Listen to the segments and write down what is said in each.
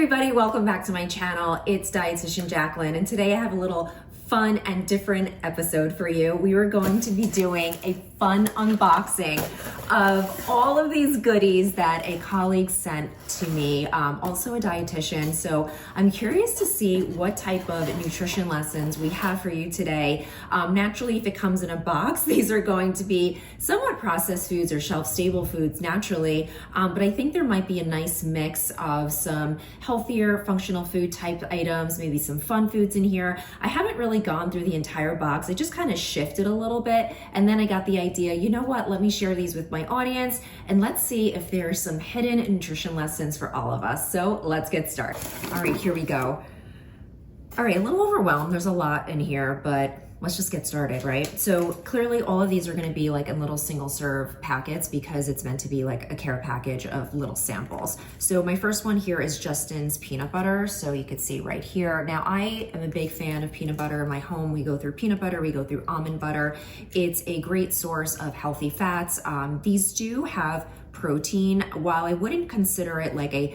everybody, welcome back to my channel. It's Dietitian Jacqueline, and today I have a little fun and different episode for you. We are going to be doing a fun unboxing of all of these goodies that a colleague sent to me, also a dietitian. So I'm curious to see what type of nutrition lessons we have for you today. Naturally, if it comes in a box, these are going to be somewhat processed foods or shelf-stable foods naturally, but I think there might be a nice mix of some healthier functional food type items, maybe some fun foods in here. I haven't really gone through the entire box. I just kind of shifted a little bit, and then I got the idea, you know what, let me share these with my audience and let's see if there's some hidden nutrition lessons for all of us. So let's get started. All right, here we go. All right, a little overwhelmed. There's a lot in here, but let's just get started, right? So clearly all of these are gonna be like in little single serve packets because it's meant to be like a care package of little samples. So my first one here is Justin's peanut butter. So you could see right here. Now I am a big fan of peanut butter. In my home, we go through peanut butter, we go through almond butter. It's a great source of healthy fats. These do have protein. While I wouldn't consider it like a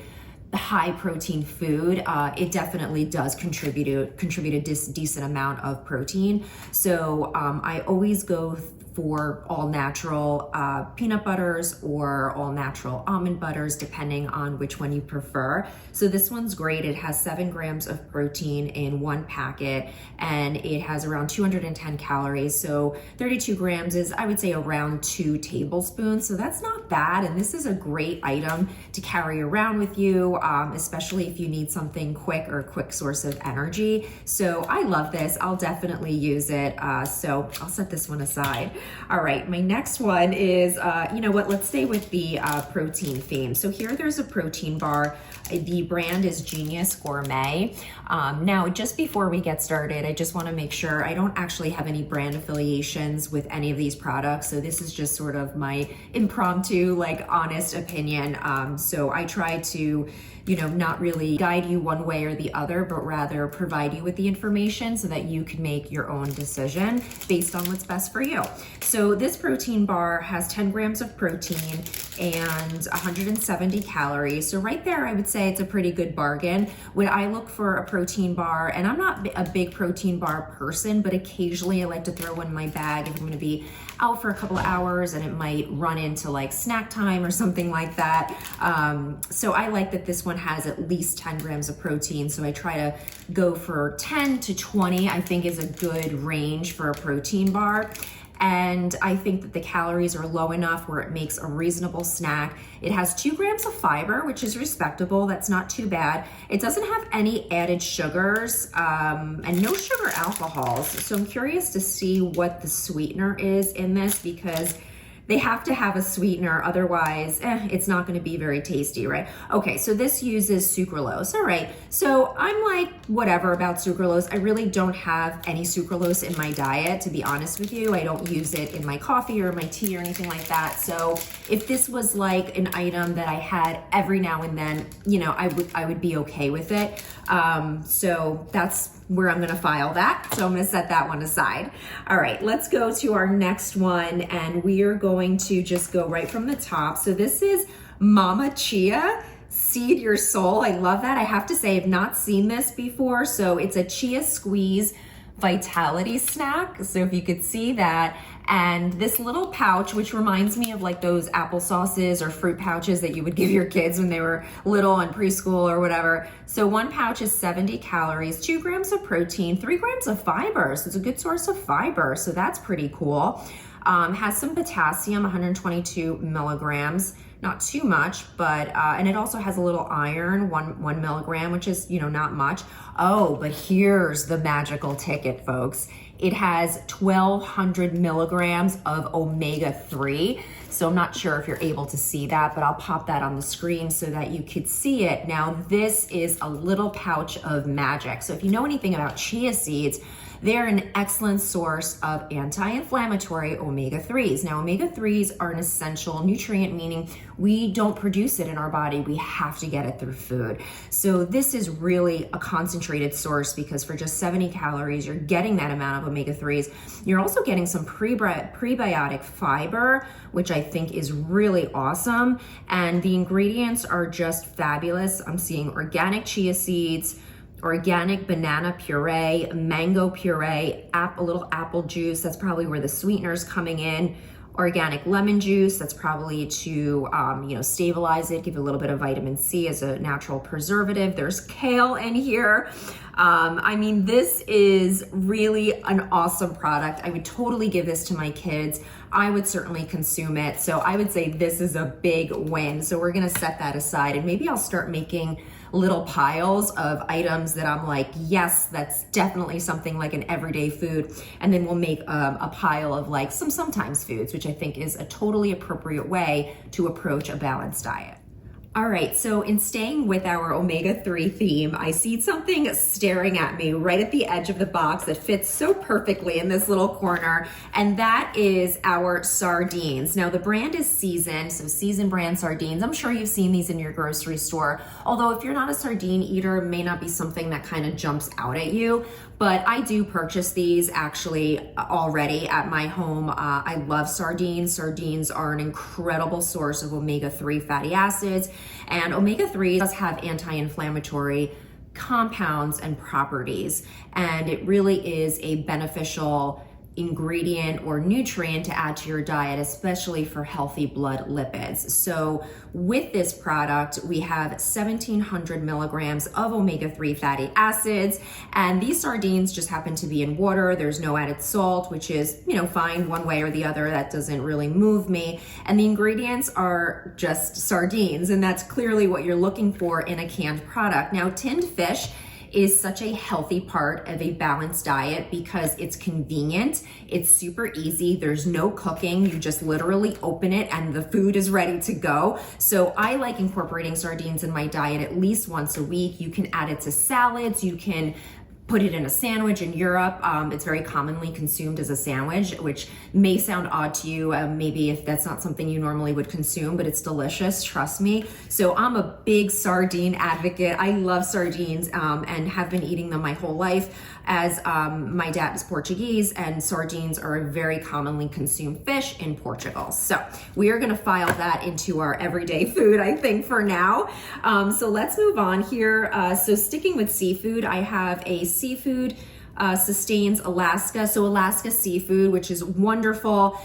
high protein food, it definitely does contribute a decent amount of protein. So I always go for all natural peanut butters or all natural almond butters, depending on which one you prefer. So this one's great. It has 7 grams of protein in one packet, and it has around 210 calories. So 32 grams is, I would say, around 2 tablespoons. So that's not bad. And this is a great item to carry around with you, especially if you need something quick or a quick source of energy. So I love this. I'll definitely use it. So I'll set this one aside. All right, my next one is, you know what, let's stay with the protein theme. So here there's a protein bar. The brand is Genius Gourmet. Now, just before we get started, I just wanna make sure I don't actually have any brand affiliations with any of these products. So this is just sort of my impromptu, like honest opinion. So I try to, you know, not really guide you one way or the other, but rather provide you with the information so that you can make your own decision based on what's best for you. So this protein bar has 10 grams of protein and 170 calories. So right there, I would say it's a pretty good bargain. When I look for a protein bar, and I'm not a big protein bar person, but occasionally I like to throw one in my bag if I'm gonna be out for a couple of hours and it might run into like snack time or something like that. So I like that this one has at least 10 grams of protein. So I try to go for 10 to 20, I think is a good range for a protein bar. And I think that the calories are low enough where it makes a reasonable snack. It has 2 grams of fiber, which is respectable. That's not too bad. It doesn't have any added sugars and no sugar alcohols. So I'm curious to see what the sweetener is in this, because they have to have a sweetener, otherwise it's not gonna be very tasty, right? Okay, so this uses sucralose. All right, so I'm like, whatever about sucralose. I really don't have any sucralose in my diet, to be honest with you. I don't use it in my coffee or my tea or anything like that. So if this was like an item that I had every now and then, you know, I would be okay with it. So that's where I'm gonna file that. So I'm gonna set that one aside. All right, let's go to our next one, and we are going to just go right from the top. So this is Mama Chia, Seed Your Soul. I love that. I have to say, I've not seen this before. So it's a chia squeeze vitality snack. So if you could see that, and this little pouch, which reminds me of like those applesauces or fruit pouches that you would give your kids when they were little in preschool or whatever. So one pouch is 70 calories, 2 grams of protein, 3 grams of fiber. So it's a good source of fiber. So that's pretty cool. Has some potassium, 122 milligrams. Not too much, but, and it also has a little iron, one milligram, which is, you know, not much. Oh, but here's the magical ticket, folks. It has 1,200 milligrams of omega-3. So I'm not sure if you're able to see that, but I'll pop that on the screen so that you could see it. Now, this is a little pouch of magic. So if you know anything about chia seeds, They're an excellent source of anti-inflammatory omega-3s. Now, omega-3s are an essential nutrient, meaning we don't produce it in our body. We have to get it through food. So this is really a concentrated source because for just 70 calories, you're getting that amount of omega-3s. You're also getting some prebiotic fiber, which I think is really awesome. And the ingredients are just fabulous. I'm seeing organic chia seeds, organic banana puree, mango puree, a little apple juice. That's probably where the sweetener's coming in. Organic lemon juice, that's probably to stabilize it, give it a little bit of vitamin C as a natural preservative. There's kale in here. I mean, this is really an awesome product. I would totally give this to my kids. I would certainly consume it. So I would say this is a big win. So we're gonna set that aside, and maybe I'll start making little piles of items that I'm like, yes, that's definitely something like an everyday food. And then we'll make a pile of like some sometimes foods, which I think is a totally appropriate way to approach a balanced diet. All right, so in staying with our omega-3 theme, I see something staring at me right at the edge of the box that fits so perfectly in this little corner, and that is our sardines. Now, the brand is Seasoned, so Seasoned brand sardines. I'm sure you've seen these in your grocery store, although if you're not a sardine eater, it may not be something that kind of jumps out at you. But I do purchase these actually already at my home. I love sardines. Sardines are an incredible source of omega-3 fatty acids, and omega-3 does have anti-inflammatory compounds and properties, and it really is a beneficial ingredient or nutrient to add to your diet, especially for healthy blood lipids. So with this product, we have 1,700 milligrams of omega-3 fatty acids, and these sardines just happen to be in water. There's no added salt, which is, fine one way or the other. That doesn't really move me. And the ingredients are just sardines, and that's clearly what you're looking for in a canned product. Now, tinned fish is such a healthy part of a balanced diet because it's convenient, it's super easy, there's no cooking, you just literally open it and the food is ready to go. So I like incorporating sardines in my diet at least once a week. You can add it to salads, you can put it in a sandwich. In Europe, it's very commonly consumed as a sandwich, which may sound odd to you, maybe if that's not something you normally would consume, but it's delicious, trust me. So I'm a big sardine advocate. I love sardines and have been eating them my whole life, as my dad is Portuguese, and sardines are a very commonly consumed fish in Portugal. So we are gonna file that into our everyday food, I think, for now. So let's move on here. So sticking with seafood, I have a seafood Sustains Alaska. So Alaska Seafood, which is wonderful.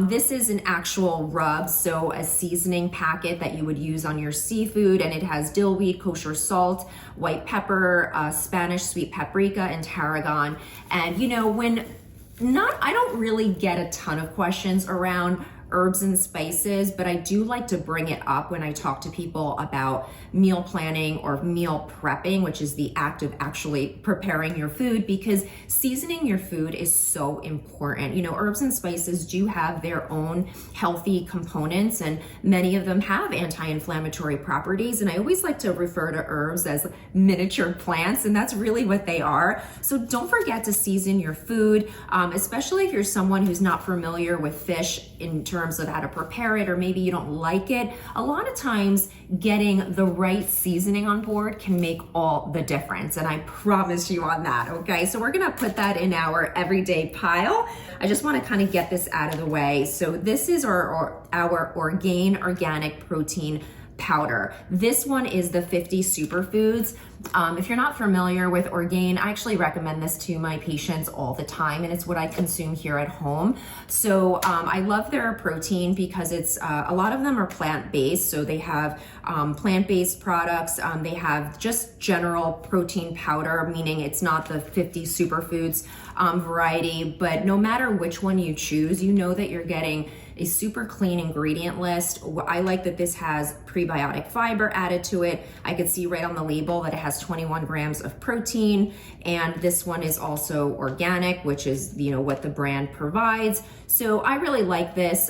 This is an actual rub, so a seasoning packet that you would use on your seafood, and it has dill weed, kosher salt, white pepper, Spanish sweet paprika, and tarragon. And I don't really get a ton of questions around herbs and spices, but I do like to bring it up when I talk to people about meal planning or meal prepping, which is the act of actually preparing your food, because seasoning your food is so important. Herbs and spices do have their own healthy components, and many of them have anti-inflammatory properties. And I always like to refer to herbs as miniature plants, and that's really what they are. So don't forget to season your food, especially if you're someone who's not familiar with fish in terms of how to prepare it, or maybe you don't like it. A lot of times getting the right seasoning on board can make all the difference, and I promise you on that, okay? So we're gonna put that in our everyday pile. I just wanna kind of get this out of the way. So this is our Orgain organic protein powder. This one is the 50 superfoods. If you're not familiar with Orgain, I actually recommend this to my patients all the time, and it's what I consume here at home. So I love their protein because it's a lot of them are plant-based. So they have plant-based products. They have just general protein powder, meaning it's not the 50 superfoods variety, but no matter which one you choose, you know that you're getting a super clean ingredient list. I like that this has prebiotic fiber added to it. I could see right on the label that it has 21 grams of protein, and this one is also organic, which is what the brand provides. So I really like this.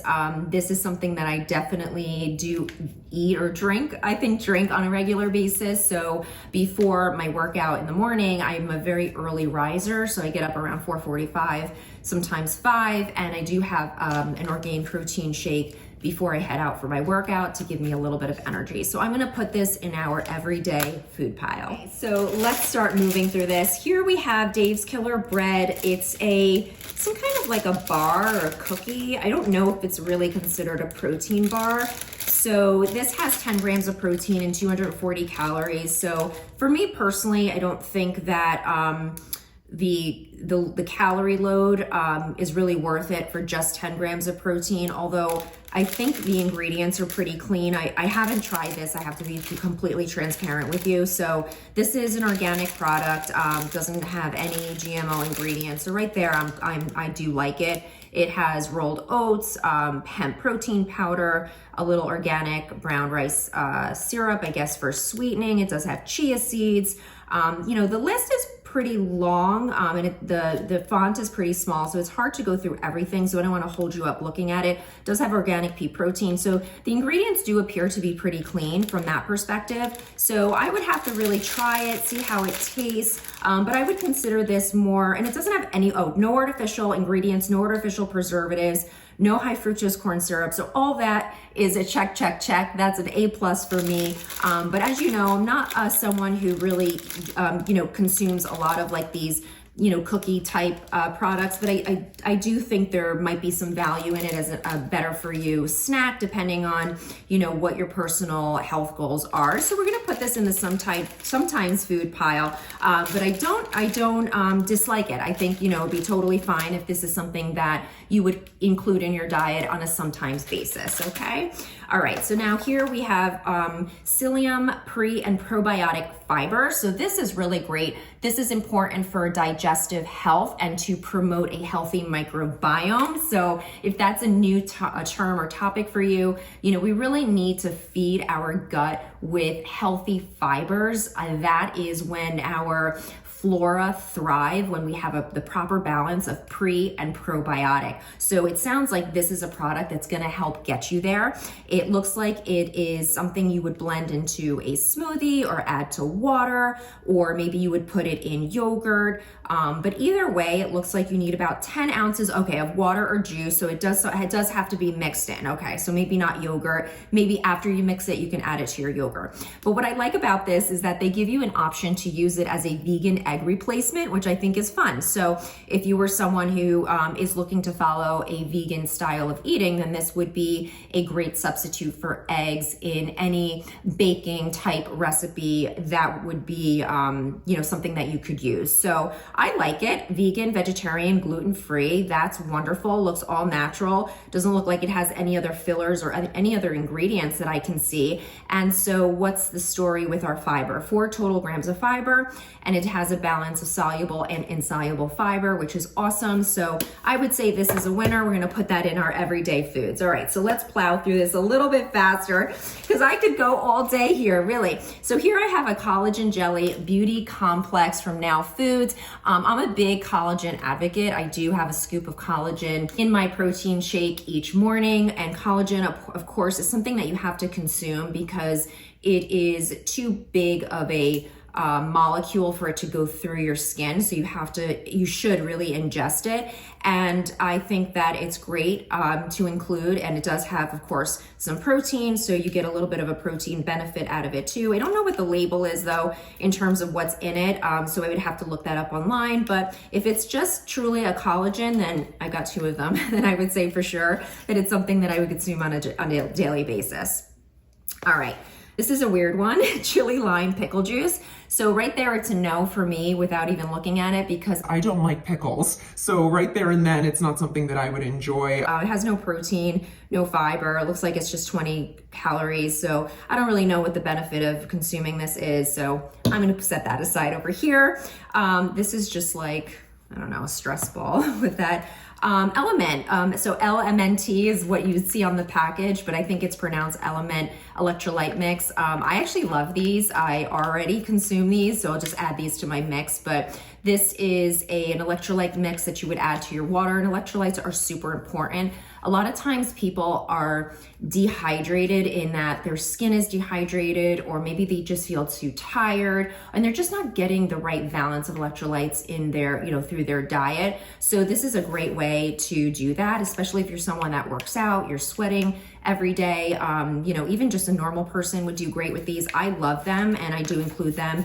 This is something that I definitely do eat or drink, I think drink on a regular basis. So before my workout in the morning, I'm a very early riser. So I get up around 4:45, sometimes 5, and I do have an Orgain protein shake before I head out for my workout to give me a little bit of energy. So I'm gonna put this in our everyday food pile. Okay, so let's start moving through this. Here we have Dave's Killer Bread. It's some kind of like a bar or a cookie. I don't know if it's really considered a protein bar. So this has 10 grams of protein and 240 calories. So for me personally, I don't think that the calorie load is really worth it for just 10 grams of protein, although I think the ingredients are pretty clean. I haven't tried this, I have to be completely transparent with you. So this is an organic product, doesn't have any GMO ingredients. So right there, I do like it. It has rolled oats, hemp protein powder, a little organic brown rice syrup, I guess for sweetening. It does have chia seeds. The list is pretty long, and the font is pretty small, so it's hard to go through everything, so I don't want to hold you up looking at it. It does have organic pea protein, so the ingredients do appear to be pretty clean from that perspective. So I would have to really try it, see how it tastes, but I would consider this more, and it doesn't have no artificial ingredients, no artificial preservatives, no high fructose corn syrup. So all that is a check, check, check. That's an A+ for me. But as you know, I'm not someone who really, consumes a lot of like these, cookie type products, but I do think there might be some value in it as a better for you snack, depending on, what your personal health goals are. So we're gonna put this in the sometimes food pile, but I don't dislike it. I think, it'd be totally fine if this is something that you would include in your diet on a sometimes basis, okay? All right, so now here we have psyllium pre and probiotic fiber. So this is really great. This is important for digestive health and to promote a healthy microbiome. So if that's a new term or topic for you, we really need to feed our gut with healthy fibers. That is when our flora thrive, when we have the proper balance of pre and probiotic. So it sounds like this is a product that's gonna help get you there. It looks like it is something you would blend into a smoothie or add to water, or maybe you would put it in yogurt. But either way, it looks like you need about 10 ounces, of water or juice. So it does have to be mixed in, okay? So maybe not yogurt, maybe after you mix it, you can add it to your yogurt. But what I like about this is that they give you an option to use it as a vegan egg replacement, which I think is fun. So if you were someone who is looking to follow a vegan style of eating, then this would be a great substitute for eggs in any baking type recipe. That would be, something that you could use. So I like it. Vegan, vegetarian, gluten-free. That's wonderful. Looks all natural. Doesn't look like it has any other fillers or any other ingredients that I can see. And so what's the story with our fiber? 4 total grams of fiber, and it has a balance of soluble and insoluble fiber, which is awesome. So I would say this is a winner. We're gonna put that in our everyday foods. All right, so let's plow through this a little bit faster because I could go all day here, really. So here I have a collagen jelly beauty complex from Now Foods. I'm a big collagen advocate. I do have a scoop of collagen in my protein shake each morning, and collagen, of course, is something that you have to consume because it is too big of a molecule for it to go through your skin. So you should really ingest it. And I think that it's great to include, and it does have, of course, some protein. So you get a little bit of a protein benefit out of it too. I don't know what the label is though, in terms of what's in it. So I would have to look that up online. But if it's just truly a collagen, then I got 2 of them. Then I would say for sure that it's something that I would consume on a daily basis. All right. This is a weird one, chili lime pickle juice. So right there, it's a no for me without even looking at it because I don't like pickles. So right there and then, it's not something that I would enjoy. It has no protein, no fiber. It looks like it's just 20 calories. So I don't really know what the benefit of consuming this is. So I'm gonna set that aside over here. This is just like, I don't know, a stress ball with that. Element, so LMNT is what you would see on the package, but I think it's pronounced element. electrolyte mix. I actually love these. I already consume these, so I'll just add these to my mix. But this is an electrolyte mix that you would add to your water, and electrolytes are super important. A lot of times people are dehydrated in that their skin is dehydrated, or maybe they just feel too tired and they're just not getting the right balance of electrolytes in their, through their diet. So this is a great way to do that, especially if you're someone that works out, you're sweating every day. Even just a normal person would do great with these. I love them, and I do include them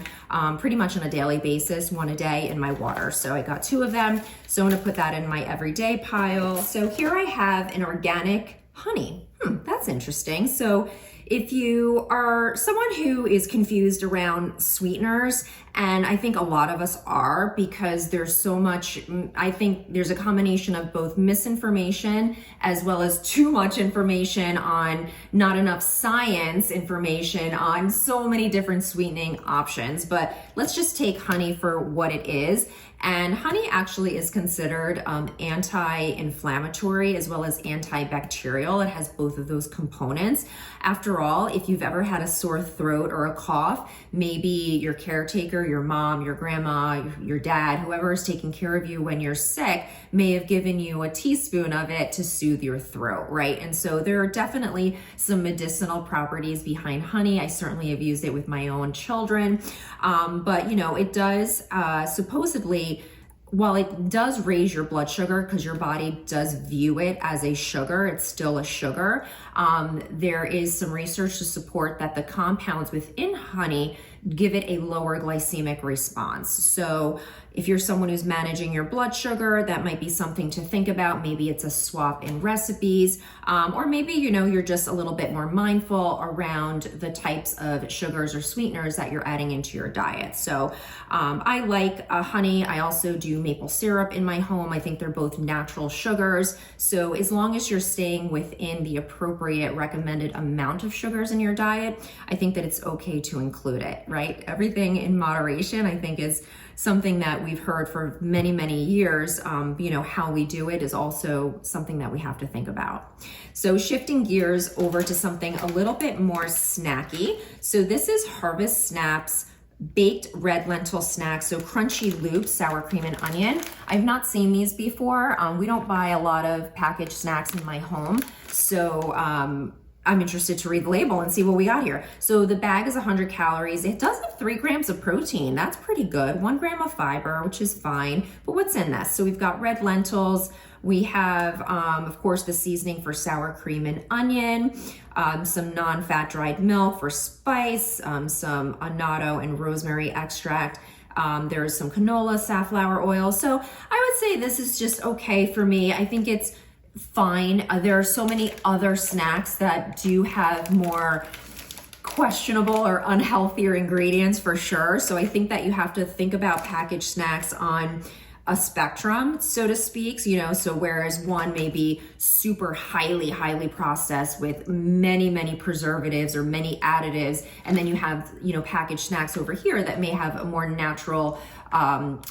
pretty much on a daily basis, one a day in my water. So I got 2 of them. So I'm gonna put that in my everyday pile. So here I have an organic honey. That's interesting. So if you are someone who is confused around sweeteners, and I think a lot of us are, because there's so much, I think there's a combination of both misinformation as well as too much information on not enough science information on so many different sweetening options. But let's just take honey for what it is. And honey actually is considered anti-inflammatory as well as antibacterial. It has both of those components. After all, if you've ever had a sore throat or a cough, maybe your caretaker, your mom, your grandma, your dad, whoever is taking care of you when you're sick may have given you a teaspoon of it to soothe your throat, right? And so there are definitely some medicinal properties behind honey. I certainly have used it with my own children. But it does supposedly, while it does raise your blood sugar because your body does view it as a sugar, it's still a sugar. There is some research to support that the compounds within honey give it a lower glycemic response. So if you're someone who's managing your blood sugar, that might be something to think about. Maybe it's a swap in recipes, or maybe, you're just a little bit more mindful around the types of sugars or sweeteners that you're adding into your diet. So I like honey. I also do maple syrup in my home. I think they're both natural sugars. So as long as you're staying within the appropriate recommended amount of sugars in your diet, I think that it's okay to include it, right? Everything in moderation, I think, is something that we've heard for many, many years. How we do it is also something that we have to think about. So shifting gears over to something a little bit more snacky. So this is Harvest Snaps baked red lentil snacks. So crunchy loops, sour cream and onion. I've not seen these before. We don't buy a lot of packaged snacks in my home. So I'm interested to read the label and see what we got here. So the bag is 100 calories. It does have 3 grams of protein. That's pretty good. 1 gram of fiber, which is fine. But what's in this? So we've got red lentils. We have, of course, the seasoning for sour cream and onion, some non-fat dried milk for spice, some annatto and rosemary extract. There's some canola, safflower oil. So I would say this is just okay for me. I think it's fine. There are so many other snacks that do have more questionable or unhealthier ingredients for sure. So I think that you have to think about packaged snacks on a spectrum, so to speak. So whereas one may be super highly processed with many preservatives or many additives, and then you have, packaged snacks over here that may have a more natural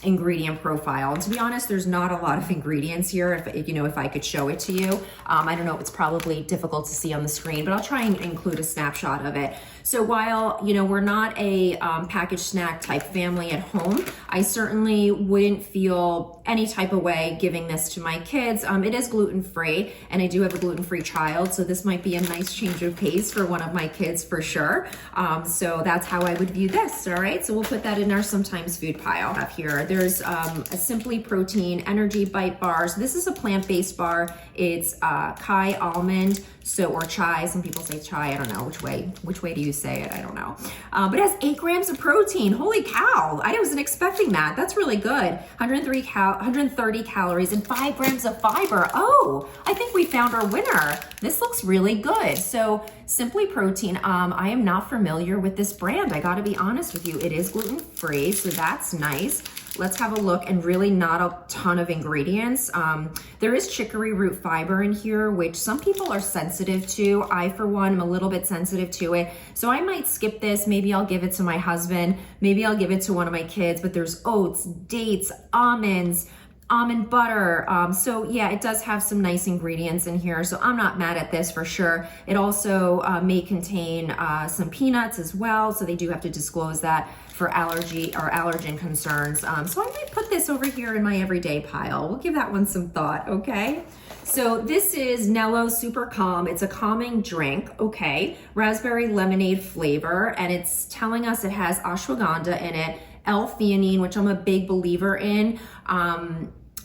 ingredient profile. And to be honest, there's not a lot of ingredients here. If I could show it to you, I don't know, it's probably difficult to see on the screen, but I'll try and include a snapshot of it. So while, we're not a packaged snack type family at home, I certainly wouldn't feel any type of way giving this to my kids. It is gluten-free, and I do have a gluten-free child, so this might be a nice change of pace for one of my kids for sure. So that's how I would view this, all right? So we'll put that in our sometimes food pile. Up here, there's a Simply Protein Energy Bite Bar. So this is a plant-based bar. It's Kai almond, or chai. Some people say chai. I don't know which way do you say it? I don't know. But it has 8 grams of protein. Holy cow! I wasn't expecting that. That's really good. 130 calories and 5 grams of fiber. Oh, I think we found our winner. This looks really good. So Simply Protein. I am not familiar with this brand. I got to be honest with you. It is gluten-free, so that's nice. Let's have a look, and really not a ton of ingredients. There is chicory root fiber in here, which some people are sensitive to. I, for one, am a little bit sensitive to it. So I might skip this. Maybe I'll give it to my husband. Maybe I'll give it to one of my kids, but there's oats, dates, almonds, almond butter. So yeah, it does have some nice ingredients in here, so I'm not mad at this for sure. It also may contain some peanuts as well, so they do have to disclose that for allergy or allergen concerns. So I might put this over here in my everyday pile. We'll give that one some thought, okay? So this is Nello Super Calm. It's a calming drink, okay? Raspberry lemonade flavor, and it's telling us it has ashwagandha in it, L-theanine, which I'm a big believer in,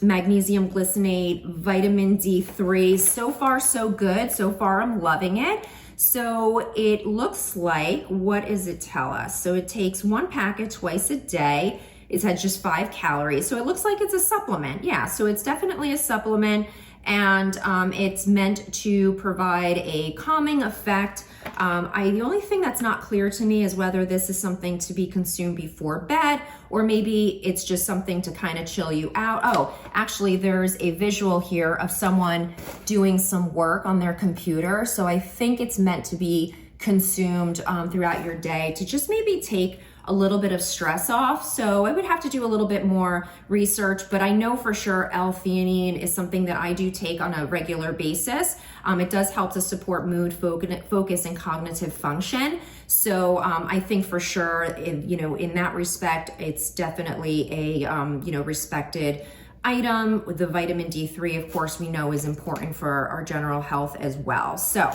magnesium glycinate, vitamin D3. So far, so good. So far, I'm loving it. So it looks like, what does it tell us? So it takes 1 packet twice a day. It has just 5 calories. So it looks like it's a supplement. Yeah, so it's definitely a supplement, and it's meant to provide a calming effect. The only thing that's not clear to me is whether this is something to be consumed before bed, or maybe it's just something to kind of chill you out. Oh, actually there's a visual here of someone doing some work on their computer. So I think it's meant to be consumed throughout your day to just maybe take a little bit of stress off. So I would have to do a little bit more research, but I know for sure L-theanine is something that I do take on a regular basis. It does help to support mood, focus, and cognitive function. So I think for sure, in that respect, it's definitely a respected item. The vitamin D3, of course, we know is important for our general health as well. So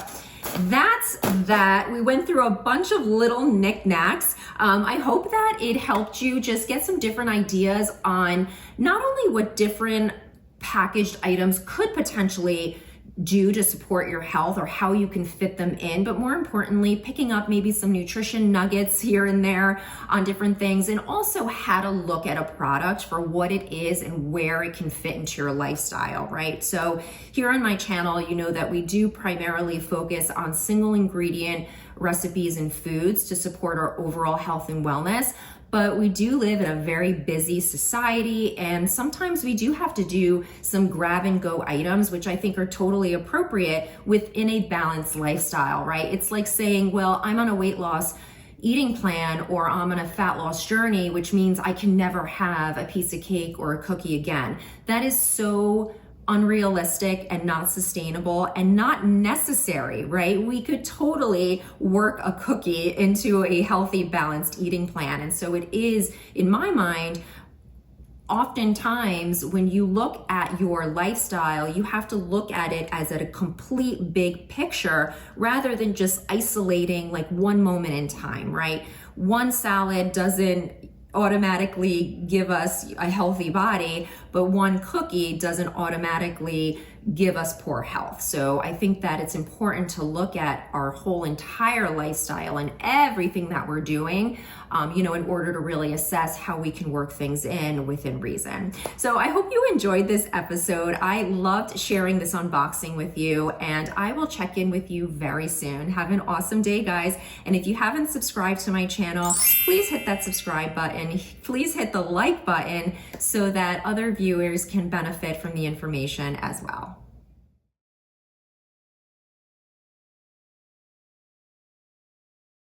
that's that. We went through a bunch of little knickknacks. I hope that it helped you just get some different ideas on not only what different packaged items could potentially do to support your health or how you can fit them in, but more importantly, picking up maybe some nutrition nuggets here and there on different things, and also how to look at a product for what it is and where it can fit into your lifestyle, right? So here on my channel, you know that we do primarily focus on single ingredient recipes and foods to support our overall health and wellness. But we do live in a very busy society, and sometimes we do have to do some grab and go items, which I think are totally appropriate within a balanced lifestyle, right? It's like saying, well, I'm on a weight loss eating plan, or I'm on a fat loss journey, which means I can never have a piece of cake or a cookie again. That is so unrealistic and not sustainable and not necessary, right? We could totally work a cookie into a healthy, balanced eating plan. And so it is, in my mind, oftentimes when you look at your lifestyle, you have to look at it as a complete big picture rather than just isolating like one moment in time, right? One salad doesn't automatically give us a healthy body, but one cookie doesn't automatically give us poor health. So I think that it's important to look at our whole entire lifestyle and everything that we're doing, in order to really assess how we can work things in within reason. So I hope you enjoyed this episode. I loved sharing this unboxing with you, and I will check in with you very soon. Have an awesome day, guys. And if you haven't subscribed to my channel, please hit that subscribe button. Please hit the like button so that other viewers can benefit from the information as well.